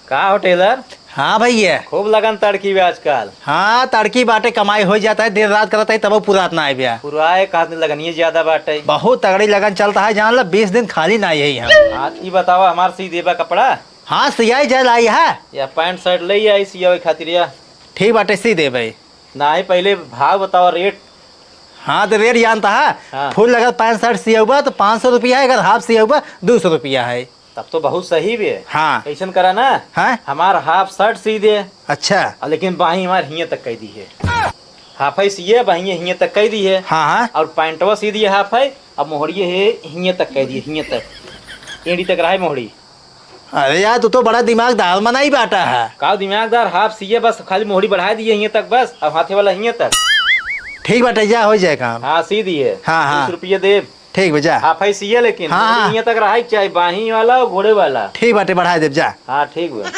का हो टेलर? हाँ भैया। खूब लगन तड़की भी आजकल। हाँ तड़की बाटे कमाई हो जाता है, देर रात करता है तब पूरा ना आए भैया। पुराए काटने लगनी ज्यादा बाटे। बहुत तगड़ी लगन चलता है, जान लो 20 दिन खाली ना यही हम। हाँ ई बताओ हमार सी देबा कपड़ा हाँ सियाई जल आई है। या पैंट शर्ट ले आई सियावे खातिर या ठीक बाटे सी दे भाई। ना ही पहले भाव बताओ रेट। हाँ तो रेट जानता है। हाँ। फुल अगर 65 सिया हुआ तो 500 रुपया है, अगर हाफ सिया हुआ 200 रुपया है। तब तो बहुत सही भी है। हाँ। कैसन करा ना हाँ हमार हाफ शर्ट सी दे अच्छा। लेकिन बाही हमार हिये तक कह दी है। हाफ है सिए बाही हिये तक कह दी है। हाँ हाँ और पैंटवा सी दी हाफ है। अब मोहड़िए है हिये तक कह दी, हिये तक एड़ी तक रहा है मोहड़ी। अरे यार तू तो बड़ा दिमागदार मना ही बाटा है। का दिमागदार हाफ सिए बस खाली मोहड़ी बढ़ा दिए हिये तक बस, अब हाथे वाला हिये तक। ठीक बाटे जा हो जाए काम। हाँ सी दी है। हाँ, हाँ। 20 रुपये दे। ठीक बजा। हाफ है सिए लेकिन हाँ, हाँ। हिये तक रहा चाहिए बाही वाला और घोड़े वाला। ठीक बाटे बढ़ा दे जा। हाँ ठीक हुआ।